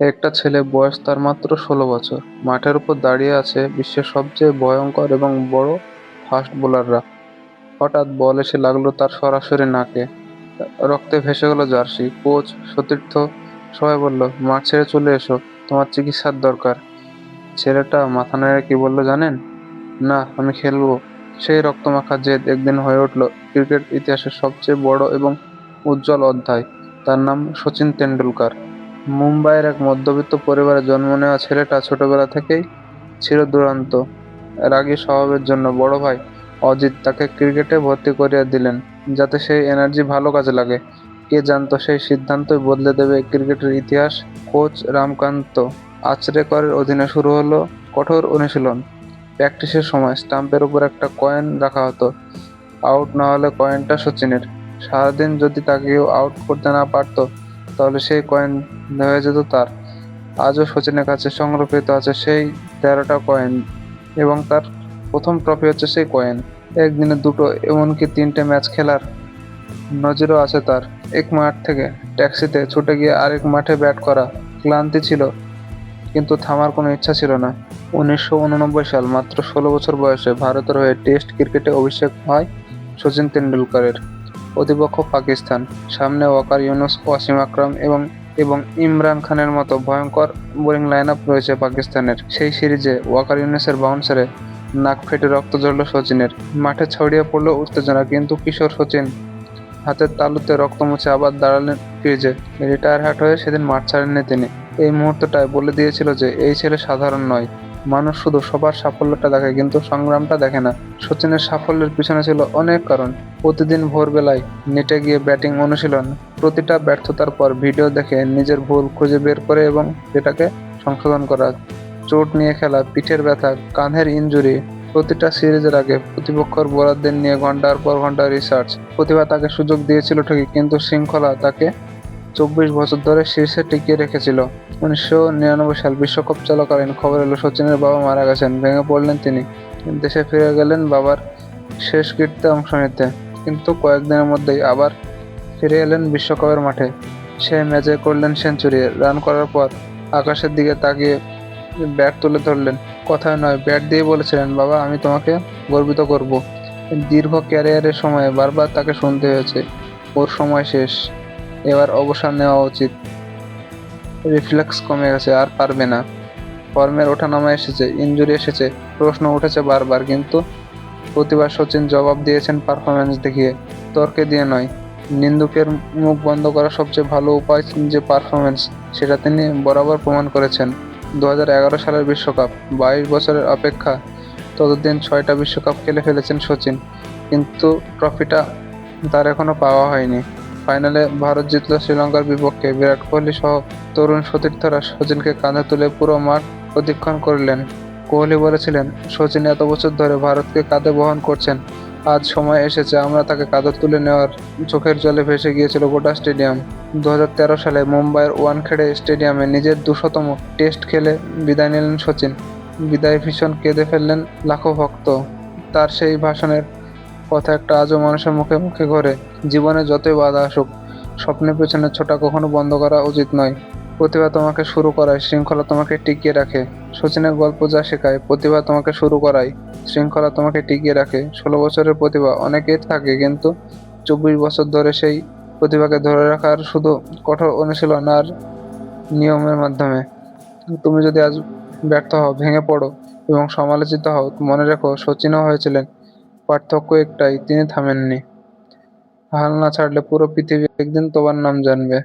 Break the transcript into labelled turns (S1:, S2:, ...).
S1: একটা ছেলে, বয়স তার মাত্র ১৬ বছর, মাঠের উপর দাঁড়িয়ে আছে বিশ্বের সবচেয়ে ভয়ঙ্কর এবং বড় ফাস্ট বোলাররা। হঠাৎ বল এসে লাগলো তার সরাসরি নাকে। রক্তে ভেসে গেল জার্সি। কোচ, সতীর্থ সবাই বলল, মাঠ ছেড়ে চলে এসো, তোমার চিকিৎসার দরকার। ছেলেটা মাথা নেড়ে কি বলল জানেন? না, আমি খেলবো। সেই রক্তমাখা জেদ একদিন হয়ে উঠল ক্রিকেট ইতিহাসের সবচেয়ে বড় এবং উজ্জ্বল অধ্যায়। তার নাম শচীন তেন্ডুলকর। মুম্বাইয়ের এক মধ্যবিত্ত পরিবারে জন্ম নেওয়া ছেলেটা ছোটবেলা থেকেই ছিল দুরন্ত। রাগী স্বভাবের জন্য বড় ভাই অজিত তাকে ক্রিকেটে ভর্তি করিয়ে দিলেন, যাতে সেই এনার্জি ভালো কাজে লাগে। কে জানতো সেই সিদ্ধান্তই বদলে দেবে ক্রিকেটের ইতিহাস। কোচ রামকান্ত আচরেকরের অধীনে শুরু হলো কঠোর অনুশীলন। প্র্যাকটিসের সময় স্টাম্পের উপর একটা কয়েন রাখা হতো। আউট না হলে কয়েনটা সচিনের। সারাদিন যদি তাকে কেউ আউট করতে না পারতো, তাহলে সেই কয়েন হয়ে যেত তার। আজও সচিনের কাছে সংরক্ষিত আছে সেই ১৩টা কয়েন, এবং তার প্রথম ট্রফি হচ্ছে সেই কয়েন। একদিনে দুটো, এমনকি ৩টে ম্যাচ খেলার নজিরও আছে তার। এক মাঠ থেকে ট্যাক্সিতে ছুটে গিয়ে আরেক মাঠে ব্যাট করা। ক্লান্তি ছিল, কিন্তু থামার কোনো ইচ্ছা ছিল না। ১৯৮৯ সাল, মাত্র ১৬ বছর বয়সে ভারতের হয়ে টেস্ট ক্রিকেটে অভিষেক হয় শচীন তেন্ডুলকরের। প্রতিপক্ষ পাকিস্তান। সামনে ওয়াকার ইউনুস, ওয়াসিম আকরাম এবং এবং ইমরান খানের মতো ভয়ঙ্কর বোলিং লাইনআপ রয়েছে পাকিস্তানের। সেই সিরিজে ওয়াকার ইউনুসের বাউন্সারে নাক ফেটে রক্ত ঝরল শচীনের। মাঠে ছড়িয়ে পড়ল উত্তেজনা, কিন্তু কিশোর শচীন হাতের তালুতে রক্ত মুছে আবার দাঁড়ালেন ক্রিজে। রিটায়ার হার্ট হয়ে সেদিন মাঠ ছাড়েননি তিনি। এই মুহূর্তটায় বলে দিয়েছিল যে এই ছেলে সাধারণ নয়। মানুষ শুধু সবার সাফল্যটা দেখে, কিন্তু সংগ্রামটা দেখে না। শচীনের সাফল্যের পিছনে ছিল অনেক কারণ। প্রতিদিন ভোরবেলায় নেটে গিয়ে ব্যাটিং অনুশীলন, প্রতিটা ব্যর্থতার পর ভিডিও দেখে নিজের ভুল খুঁজে বের করে এবং সেটাকে সংশোধন করা, চোট নিয়ে খেলা, পিঠের ব্যথা, কাঁধের ইনজুরি, প্রতিটা সিরিজের আগে প্রতিপক্ষের বোলারদের নিয়ে ঘন্টার পর ঘন্টা রিসার্চ। প্রতিভা তাকে সুযোগ দিয়েছিল ঠিকই, কিন্তু শৃঙ্খলা তাকে ২৪ বছর ধরে শীর্ষে টিকিয়ে রেখেছিল। ১৯৯৯ সাল বিশ্বকাপ চলাকালীন খবর এলো শচীনের বাবা মারা গেছেন। ভেঙে পড়লেন তিনি। দেশে ফিরে গেলেন বাবার শেষকৃত্যে অংশ নিতে, কিন্তু কয়েকদিনের মধ্যেই আবার ফিরে এলেন বিশ্বকাপের মাঠে। সেই ম্যাচে করলেন সেঞ্চুরি। রান করার পর আকাশের দিকে তাকিয়ে ব্যাট তুলে ধরলেন। কথায় নয়, ব্যাট দিয়ে বলেছিলেন, বাবা, আমি তোমাকে গর্বিত করব। দীর্ঘ ক্যারিয়ারের সময়ে বারবার তাকে শুনতে হয়েছে, ওর সময় শেষ, এবার অবসর নেওয়া উচিত, রিফ্লেক্স কমে গেছে, আর পারবে না। ফর্মের ওঠানামা এসেছে, ইনজুরি এসেছে, প্রশ্ন উঠেছে বারবার, কিন্তু প্রতিবার শচীন জবাব দিয়েছেন পারফরম্যান্স দেখিয়ে, তর্কে দিয়ে নয়। নিন্দুকের মুখ বন্ধ করার সবচেয়ে ভালো উপায় যে পারফরম্যান্স, সেটা তিনি বরাবর প্রমাণ করেছেন। ২০১১ সালের বিশ্বকাপ, ২২ বছরের অপেক্ষা, ততদিন ৬টা বিশ্বকাপ খেলে ফেলেছেন শচীন, কিন্তু ট্রফিটা তার এখনো পাওয়া হয়নি। ফাইনালে ভারত জিতল শ্রীলঙ্কার বিপক্ষে। বিরাট কোহলি সহ তরুণ সতীর্থরা শচীনকে কাঁধে তুলে পুরো মাঠ প্রদক্ষিণ করলেন। কোহলি বলেছিলেন, শচীন এত বছর ধরে ভারতকে কাঁধে বহন করছেন, আজ সময় এসেছে আমরা তাকে কাঁধে তুলে নেওয়ার। চোখের জলে ভেসে গিয়েছিল গোটা স্টেডিয়াম। ২০১৩ সালে মুম্বাইয়ের ওয়ানখেড়ে স্টেডিয়ামে নিজের ২০০তম টেস্ট খেলে বিদায় নিলেন শচীন। বিদায় ভীষণ কেঁদে ফেললেন লাখো ভক্ত। তার সেই ভাষণের কথা একটা আজও মানুষের মুখে মুখে ঘোরে। জীবনে যতই বাধা আসুক, স্বপ্নের পেছনে ছোটা কখনো বন্ধ করা উচিত নয়। প্রতিভা তোমাকে শুরু করায়, শৃঙ্খলা তোমাকে টিকিয়ে রাখে। শচীনের গল্প যা শেখায়, প্রতিভা তোমাকে শুরু করায়, শৃঙ্খলা তোমাকে টিকিয়ে রাখে। ১৬ বছরের প্রতিভা অনেকেই থাকে, কিন্তু ২৪ বছর ধরে সেই প্রতিভাকে ধরে রাখার শুধু কঠোর অনুশীলন আর নিয়মের মাধ্যমে। তুমি যদি আজ ব্যর্থ হও, ভেঙে পড়ো এবং সমালোচিত হও, মনে রেখো শচীনও হয়েছিলেন। পার্থক্য একটাই, তিনি থামেননি। হাল না ছাড়লে পুরো পৃথিবী একদিন তোমার নাম জানবে।